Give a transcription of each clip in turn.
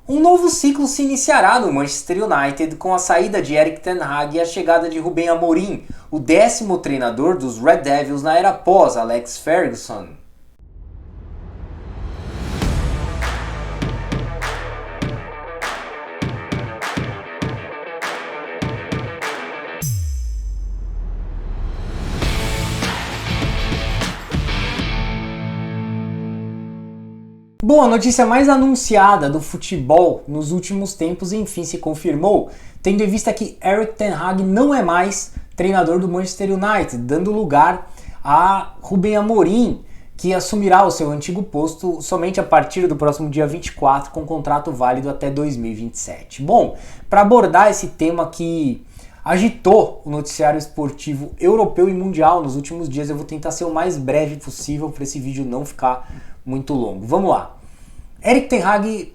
Um novo ciclo se iniciará no Manchester United com a saída de Erik ten Hag e a chegada de Ruben Amorim, o 10º treinador dos Red Devils na era pós Alex Ferguson. Bom, a notícia mais anunciada do futebol nos últimos tempos enfim se confirmou, tendo em vista que Erik ten Hag não é mais treinador do Manchester United, dando lugar a Ruben Amorim, que assumirá o seu antigo posto somente a partir do próximo dia 24, com contrato válido até 2027. Bom, para abordar esse tema que agitou o noticiário esportivo europeu e mundial nos últimos dias, eu vou tentar ser o mais breve possível para esse vídeo não ficar muito longo. Vamos lá. Erik ten Hag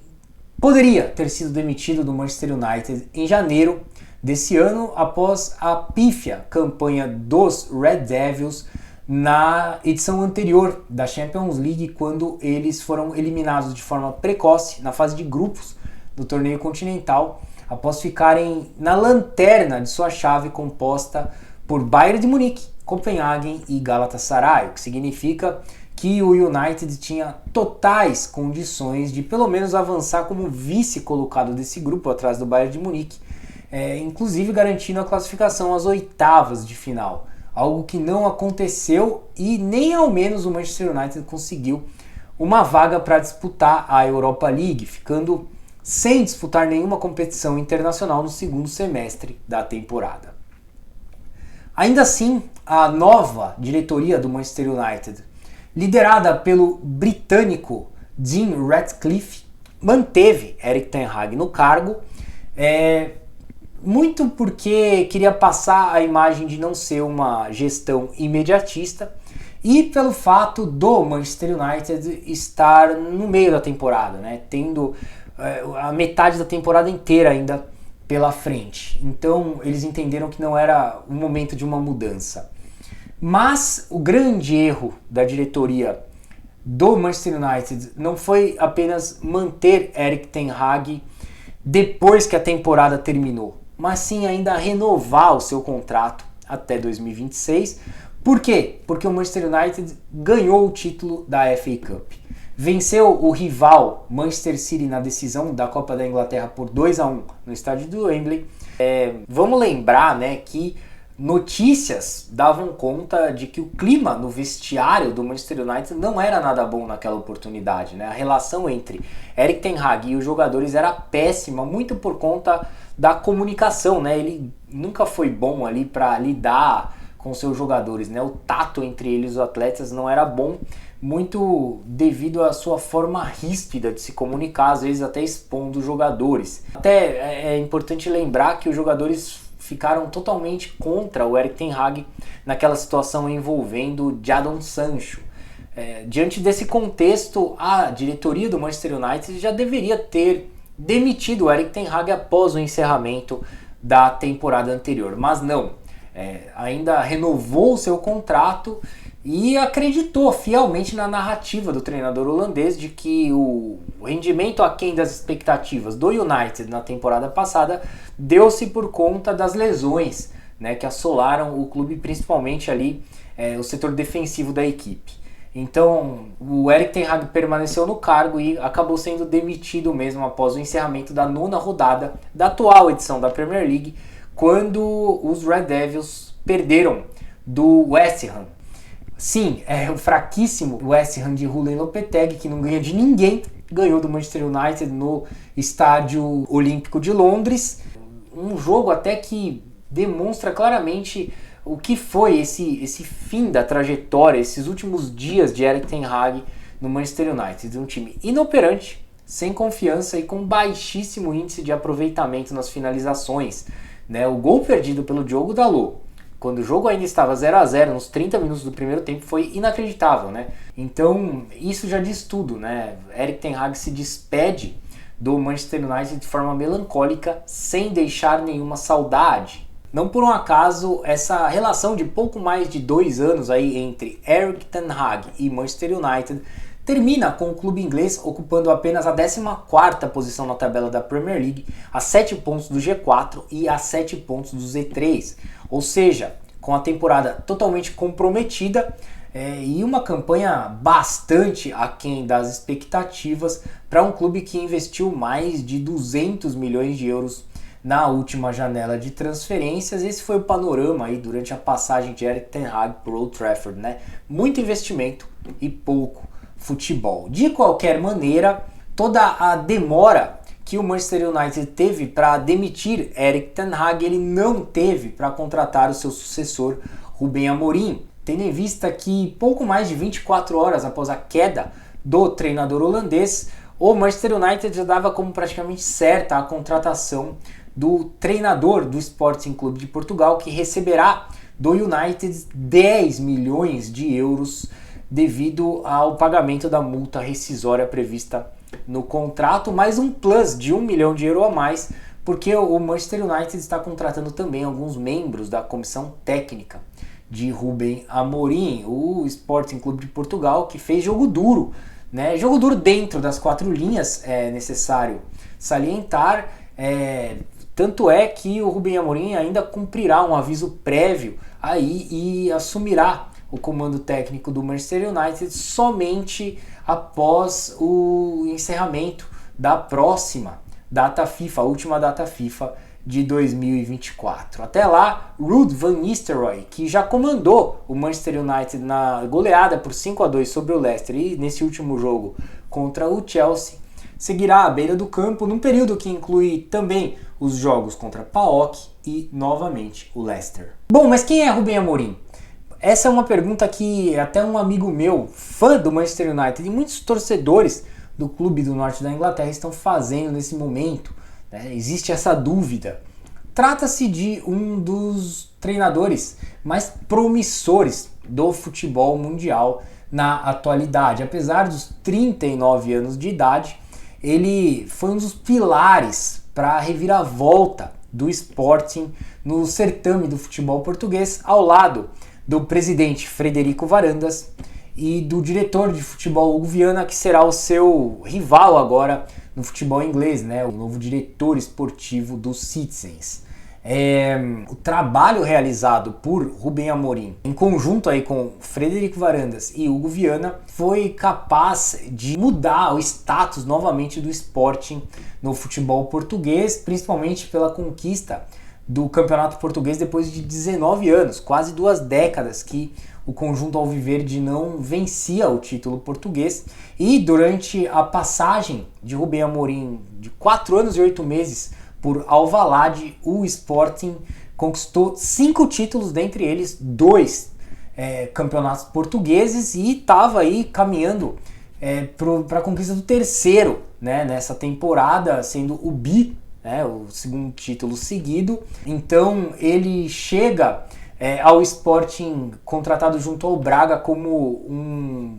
poderia ter sido demitido do Manchester United em janeiro desse ano após a pífia campanha dos Red Devils na edição anterior da Champions League, quando eles foram eliminados de forma precoce na fase de grupos do torneio continental, após ficarem na lanterna de sua chave composta por Bayern de Munique, Copenhagen e Galatasaray, o que significa que o United tinha totais condições de pelo menos avançar como vice colocado desse grupo atrás do Bayern de Munique, inclusive garantindo a classificação às oitavas de final, algo que não aconteceu e nem ao menos o Manchester United conseguiu uma vaga para disputar a Europa League, ficando sem disputar nenhuma competição internacional no segundo semestre da temporada. Ainda assim, a nova diretoria do Manchester United, liderada pelo britânico Dean Ratcliffe, manteve Erik ten Hag no cargo, muito porque queria passar a imagem de não ser uma gestão imediatista e pelo fato do Manchester United estar no meio da temporada, tendo a metade da temporada inteira ainda pela frente. Então eles entenderam que não era o momento de uma mudança. Mas o grande erro da diretoria do Manchester United não foi apenas manter Erik ten Hag depois que a temporada terminou, mas sim ainda renovar o seu contrato até 2026. Por quê? Porque o Manchester United ganhou o título da FA Cup. Venceu o rival Manchester City na decisão da Copa da Inglaterra por 2-1 no estádio do Wembley. Vamos lembrar, que notícias davam conta de que o clima no vestiário do Manchester United não era nada bom naquela oportunidade. A relação entre Erik ten Hag e os jogadores era péssima, muito por conta da comunicação. Ele nunca foi bom ali para lidar com seus jogadores. O tato entre eles, os atletas, não era bom, muito devido à sua forma ríspida de se comunicar, às vezes até expondo os jogadores. Até é importante lembrar que os jogadores ficaram totalmente contra o Erik ten Hag naquela situação envolvendo Jadon Sancho. Diante desse contexto, a diretoria do Manchester United já deveria ter demitido o Erik ten Hag após o encerramento da temporada anterior, mas não. Ainda renovou o seu contrato e acreditou fielmente na narrativa do treinador holandês de que o rendimento aquém das expectativas do United na temporada passada deu-se por conta das lesões que assolaram o clube, principalmente ali o setor defensivo da equipe. Então o Erik ten Hag permaneceu no cargo e acabou sendo demitido mesmo após o encerramento da 9ª rodada da atual edição da Premier League, quando os Red Devils perderam do West Ham. Sim, o fraquíssimo West Ham de Julen Lopetegui, que não ganha de ninguém, ganhou do Manchester United no Estádio Olímpico de Londres. Um jogo até que demonstra claramente o que foi esse fim da trajetória, esses últimos dias de Erik ten Hag no Manchester United. Um time inoperante, sem confiança e com baixíssimo índice de aproveitamento nas finalizações. O gol perdido pelo Diogo Dalot, quando o jogo ainda estava 0-0 nos 30 minutos do primeiro tempo, foi inacreditável. Então isso já diz tudo. Erik ten Hag se despede do Manchester United de forma melancólica, sem deixar nenhuma saudade. Não por um acaso, essa relação de pouco mais de 2 anos aí entre Erik ten Hag e Manchester United termina com o clube inglês ocupando apenas a 14ª posição na tabela da Premier League, a 7 pontos do G4 e a 7 pontos do Z3, ou seja, com a temporada totalmente comprometida e uma campanha bastante aquém das expectativas para um clube que investiu mais de 200 milhões de euros na última janela de transferências. Esse foi o panorama aí durante a passagem de Erik ten Hag por Old Trafford, né? Muito investimento e pouco futebol. De qualquer maneira, toda a demora que o Manchester United teve para demitir Erik ten Hag, ele não teve para contratar o seu sucessor, Ruben Amorim, tendo em vista que pouco mais de 24 horas após a queda do treinador holandês, o Manchester United já dava como praticamente certa a contratação do treinador do Sporting Clube de Portugal, que receberá do United 10 milhões de euros devido ao pagamento da multa rescisória prevista no contrato, mais um plus de 1 milhão de euros a mais, porque o Manchester United está contratando também alguns membros da comissão técnica de Ruben Amorim, o Sporting Clube de Portugal, que fez jogo duro, né? Jogo duro dentro das 4 linhas, é necessário salientar, tanto é que o Ruben Amorim ainda cumprirá um aviso prévio aí e assumirá o comando técnico do Manchester United somente após o encerramento da próxima data FIFA, a última data FIFA de 2024. Até lá, Ruud van Nistelrooy, que já comandou o Manchester United na goleada por 5-2 sobre o Leicester e nesse último jogo contra o Chelsea, seguirá à beira do campo num período que inclui também os jogos contra PAOK e novamente o Leicester. Bom, mas quem é Ruben Amorim? Essa é uma pergunta que até um amigo meu, fã do Manchester United, e muitos torcedores do clube do norte da Inglaterra estão fazendo nesse momento, né? Existe essa dúvida. Trata-se de um dos treinadores mais promissores do futebol mundial na atualidade. Apesar dos 39 anos de idade, ele foi um dos pilares para a reviravolta do Sporting no certame do futebol português, ao lado do presidente Frederico Varandas e do diretor de futebol Hugo Viana, que será o seu rival agora no futebol inglês, né? O novo diretor esportivo dos Citizens. O trabalho realizado por Ruben Amorim, em conjunto aí com Frederico Varandas e Hugo Viana, foi capaz de mudar o status novamente do Sporting no futebol português, principalmente pela conquista do Campeonato Português depois de 19 anos, quase 2 décadas que o conjunto alviverde não vencia o título português. E durante a passagem de Ruben Amorim de 4 anos e 8 meses por Alvalade, o Sporting conquistou 5 títulos, dentre eles 2 campeonatos portugueses, e estava aí caminhando para a conquista do 3º, né, nessa temporada, sendo o o segundo título seguido. Então ele chega ao Sporting contratado junto ao Braga como um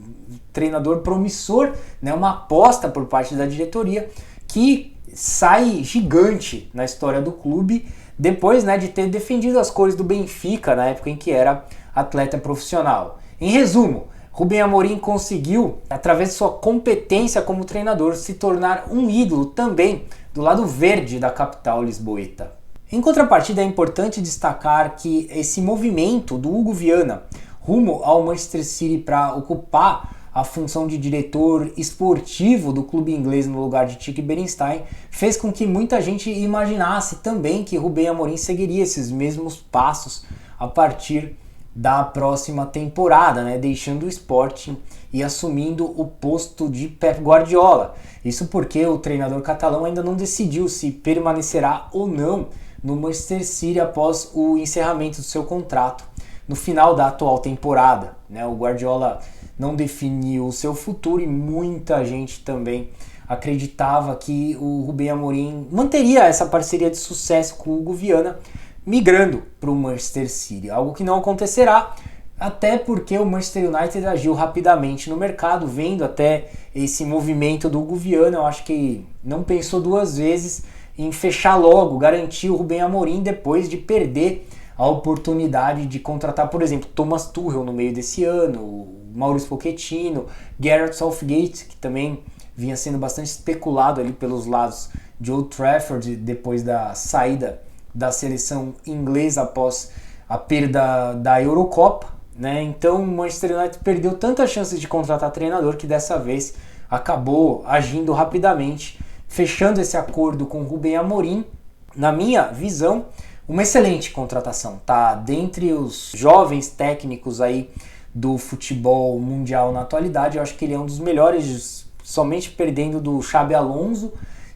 treinador promissor, né, uma aposta por parte da diretoria, que sai gigante na história do clube depois, né, de ter defendido as cores do Benfica na época em que era atleta profissional. Em resumo, Ruben Amorim conseguiu, através de sua competência como treinador, se tornar um ídolo também do lado verde da capital lisboeta. Em contrapartida, é importante destacar que esse movimento do Hugo Viana rumo ao Manchester City para ocupar a função de diretor esportivo do clube inglês no lugar de Tite Berenstein fez com que muita gente imaginasse também que Ruben Amorim seguiria esses mesmos passos a partir da próxima temporada, né, deixando o Sporting e assumindo o posto de Pep Guardiola. Isso porque o treinador catalão ainda não decidiu se permanecerá ou não no Manchester City após o encerramento do seu contrato no final da atual temporada, né? O Guardiola não definiu o seu futuro e muita gente também acreditava que o Ruben Amorim manteria essa parceria de sucesso com o Hugo Viana, migrando para o Manchester City, algo que não acontecerá, até porque o Manchester United agiu rapidamente no mercado, vendo até esse movimento do Hugo Viana. Eu acho que não pensou 2 vezes em fechar logo, garantir o Ruben Amorim depois de perder a oportunidade de contratar, por exemplo, Thomas Tuchel no meio desse ano, o Maurício Pochettino, Gareth Southgate, que também vinha sendo bastante especulado ali pelos lados de Old Trafford depois da saída da seleção inglesa após a perda da Eurocopa, né? Então o Manchester United perdeu tantas chances de contratar treinador que dessa vez acabou agindo rapidamente, fechando esse acordo com o Ruben Amorim. Na minha visão, uma excelente contratação, tá? Dentre os jovens técnicos aí do futebol mundial na atualidade, eu acho que ele é um dos melhores, somente perdendo do Xabi Alonso,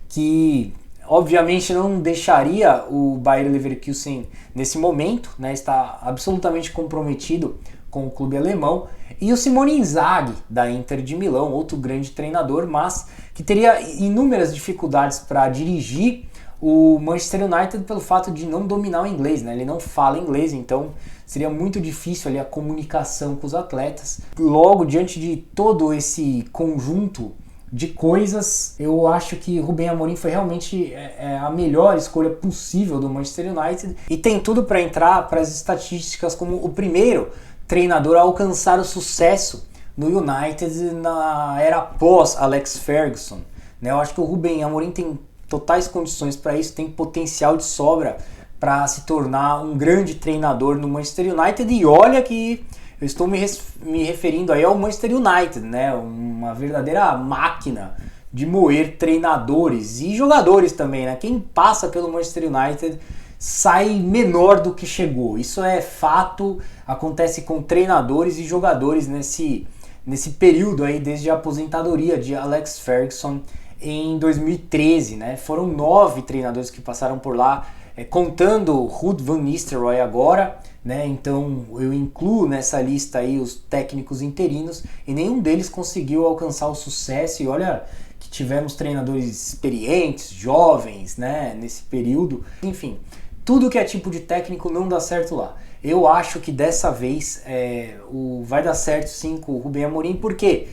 que obviamente não deixaria o Bayer Leverkusen nesse momento, né? Está absolutamente comprometido com o clube alemão. E o Simone Inzaghi, da Inter de Milão, outro grande treinador, mas que teria inúmeras dificuldades para dirigir o Manchester United pelo fato de não dominar o inglês, né? Ele não fala inglês, então seria muito difícil ali a comunicação com os atletas. Logo, diante de todo esse conjunto de coisas, eu acho que Ruben Amorim foi realmente a melhor escolha possível do Manchester United e tem tudo para entrar para as estatísticas como o primeiro treinador a alcançar o sucesso no United na era pós Alex Ferguson, né? Eu acho que o Ruben Amorim tem totais condições para isso, tem potencial de sobra para se tornar um grande treinador no Manchester United. E olha que eu estou me referindo aí ao Manchester United, né? Uma verdadeira máquina de moer treinadores e jogadores também, né? Quem passa pelo Manchester United sai menor do que chegou. Isso é fato, acontece com treinadores e jogadores nesse período aí, desde a aposentadoria de Alex Ferguson em 2013, né? Foram 9 treinadores que passaram por lá, contando Ruud van Nistelrooy agora, né? Então eu incluo nessa lista aí os técnicos interinos e nenhum deles conseguiu alcançar o sucesso. E olha que tivemos treinadores experientes, jovens, né? Nesse período. Enfim, tudo que é tipo de técnico não dá certo lá. Eu acho que dessa vez vai dar certo sim com o Ruben Amorim. Por quê?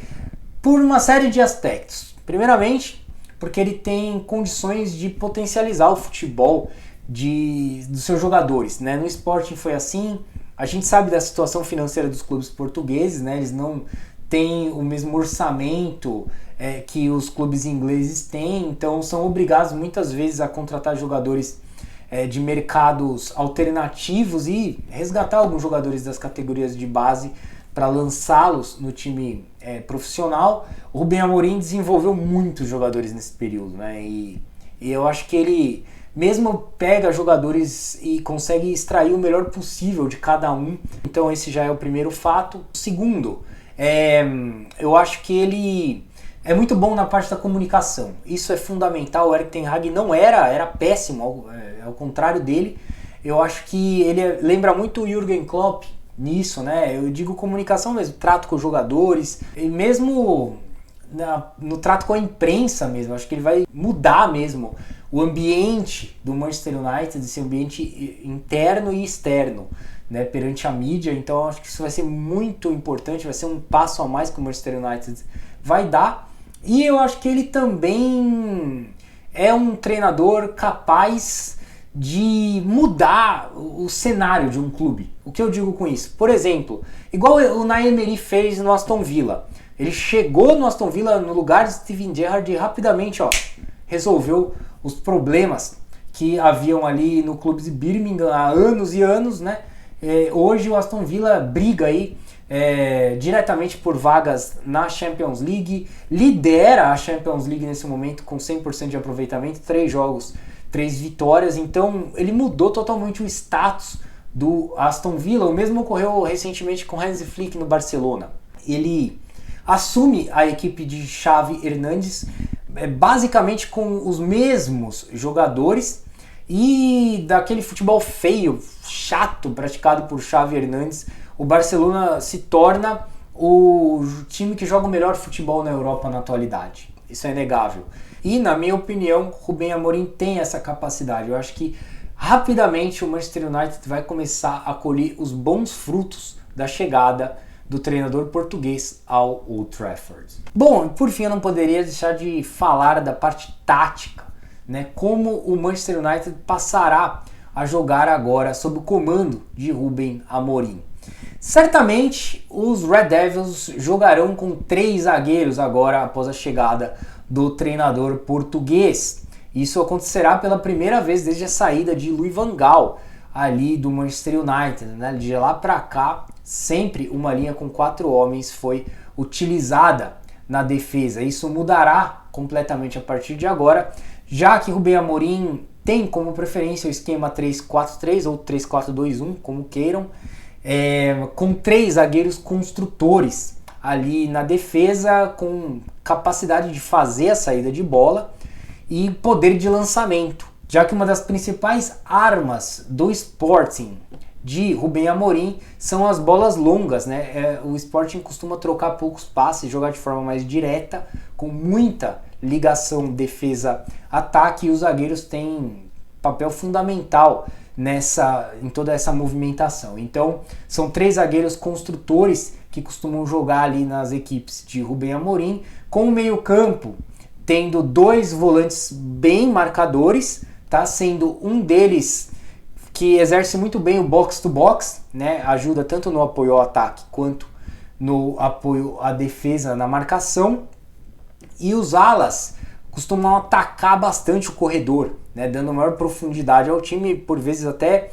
Por uma série de aspectos. Primeiramente, porque ele tem condições de potencializar o futebol dos seus jogadores, né? No Sporting foi assim, a gente sabe da situação financeira dos clubes portugueses, né? Eles não têm o mesmo orçamento que os clubes ingleses têm, então são obrigados muitas vezes a contratar jogadores de mercados alternativos e resgatar alguns jogadores das categorias de base para lançá-los no time profissional. O Ruben Amorim desenvolveu muitos jogadores nesse período, né? E eu acho que ele mesmo pega jogadores e consegue extrair o melhor possível de cada um. Então esse já é o primeiro fato. O segundo, eu acho que ele é muito bom na parte da comunicação. Isso é fundamental. O Erik ten Hag não era péssimo, ao contrário dele. Eu acho que ele lembra muito o Jürgen Klopp nisso, né? Eu digo comunicação mesmo, trato com os jogadores e mesmo no trato com a imprensa mesmo. Acho que ele vai mudar mesmo o ambiente do Manchester United, esse ambiente interno e externo, né, perante a mídia. Então acho que isso vai ser muito importante, vai ser um passo a mais que o Manchester United vai dar. E eu acho que ele também é um treinador capaz de mudar o cenário de um clube. O que eu digo com isso? Por exemplo, igual o Unai Emery fez no Aston Villa. Ele chegou no Aston Villa no lugar de Steven Gerrard e rapidamente resolveu os problemas que haviam ali no clube de Birmingham há anos e anos, né? Hoje o Aston Villa briga aí diretamente por vagas na Champions League, lidera a Champions League nesse momento com 100% de aproveitamento, 3 jogos, 3 vitórias. Então ele mudou totalmente o status do Aston Villa. O mesmo ocorreu recentemente com Hansi Flick no Barcelona. Ele assume a equipe de Xavi Hernández basicamente com os mesmos jogadores e daquele futebol feio, chato, praticado por Xavi Hernández, o Barcelona se torna o time que joga o melhor futebol na Europa na atualidade. Isso é inegável. E, na minha opinião, Ruben Amorim tem essa capacidade. Eu acho que rapidamente o Manchester United vai começar a colher os bons frutos da chegada do treinador português ao Old Trafford. Bom, por fim eu não poderia deixar de falar da parte tática, né? Como o Manchester United passará a jogar agora sob o comando de Ruben Amorim. Certamente os Red Devils jogarão com 3 zagueiros agora após a chegada do treinador português. Isso acontecerá pela primeira vez desde a saída de Louis van Gaal ali do Manchester United, né? De lá para cá, sempre uma linha com 4 homens foi utilizada na defesa. Isso mudará completamente a partir de agora, já que Rubem Amorim tem como preferência o esquema 3-4-3 ou 3-4-2-1, como queiram, com 3 zagueiros construtores ali na defesa, com capacidade de fazer a saída de bola e poder de lançamento, já que uma das principais armas do Sporting de Rubem Amorim são as bolas longas, né? O Sporting costuma trocar poucos passes, jogar de forma mais direta, com muita ligação defesa-ataque, e os zagueiros têm papel fundamental em toda essa movimentação. Então, são 3 zagueiros construtores que costumam jogar ali nas equipes de Rubem Amorim, com o meio-campo tendo 2 volantes bem marcadores, tá? Sendo um deles que exerce muito bem o box-to-box, né? Ajuda tanto no apoio ao ataque quanto no apoio à defesa na marcação. E os alas costumam atacar bastante o corredor, né? Dando maior profundidade ao time, por vezes até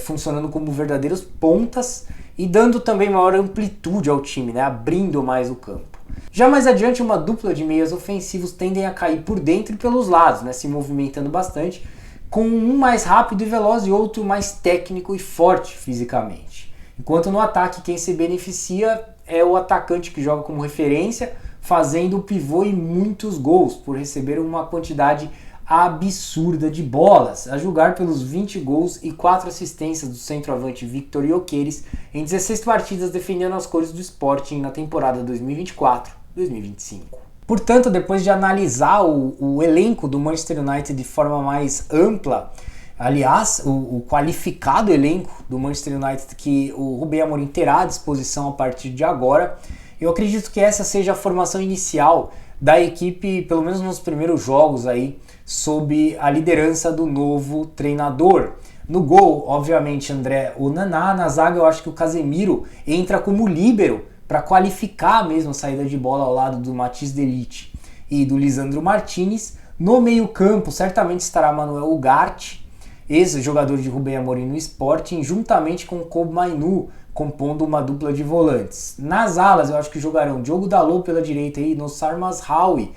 funcionando como verdadeiros pontas e dando também maior amplitude ao time, né? Abrindo mais o campo. Já mais adiante, uma dupla de meias ofensivos tendem a cair por dentro e pelos lados, né? Se movimentando bastante, com um mais rápido e veloz e outro mais técnico e forte fisicamente. Enquanto no ataque quem se beneficia é o atacante que joga como referência, fazendo o pivô e muitos gols, por receber uma quantidade absurda de bolas, a julgar pelos 20 gols e 4 assistências do centroavante Victor Gyökeres em 16 partidas defendendo as cores do Sporting na temporada 2024-2025. Portanto, depois de analisar o elenco do Manchester United de forma mais ampla, aliás, o qualificado elenco do Manchester United que o Rubem Amorim terá à disposição a partir de agora, eu acredito que essa seja a formação inicial da equipe, pelo menos nos primeiros jogos aí, sob a liderança do novo treinador. No gol, obviamente, André Onana. Na zaga, eu acho que o Casemiro entra como líbero para qualificar mesmo a saída de bola ao lado do Matthijs de Ligt e do Lisandro Martinez. No meio-campo, certamente estará Manuel Ugarte, ex-jogador de Rubem Amorim no Sporting, juntamente com Kob Mainoo, compondo uma dupla de volantes. Nas alas, eu acho que jogarão Diogo Dalot pela direita e Nossar Mazraoui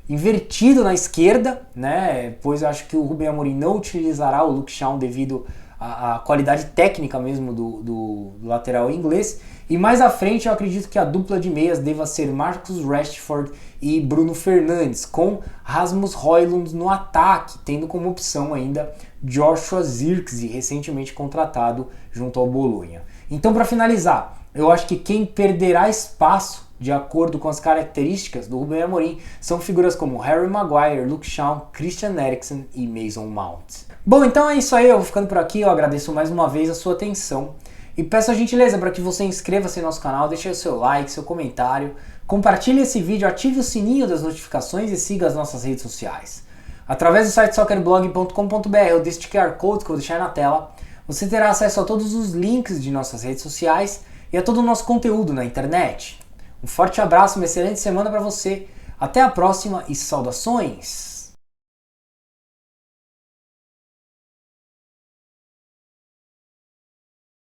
invertido na esquerda, né? Pois eu acho que o Rubem Amorim não utilizará o Luke Shaw devido à qualidade técnica mesmo do lateral inglês. E mais à frente eu acredito que a dupla de meias deva ser Marcus Rashford e Bruno Fernandes, com Rasmus Højlund no ataque, tendo como opção ainda Joshua Zirkzee, recentemente contratado junto ao Bolonha. Então, para finalizar, eu acho que quem perderá espaço de acordo com as características do Rubem Amorim são figuras como Harry Maguire, Luke Shaw, Christian Eriksen e Mason Mount. Bom, então é isso aí, eu vou ficando por aqui, eu agradeço mais uma vez a sua atenção e peço a gentileza para que você inscreva-se no nosso canal, deixe o seu like, seu comentário, compartilhe esse vídeo, ative o sininho das notificações e siga as nossas redes sociais. Através do site soccerblog.com.br ou deste QR Code que eu vou deixar na tela, você terá acesso a todos os links de nossas redes sociais e a todo o nosso conteúdo na internet. Um forte abraço, uma excelente semana para você, até a próxima e saudações!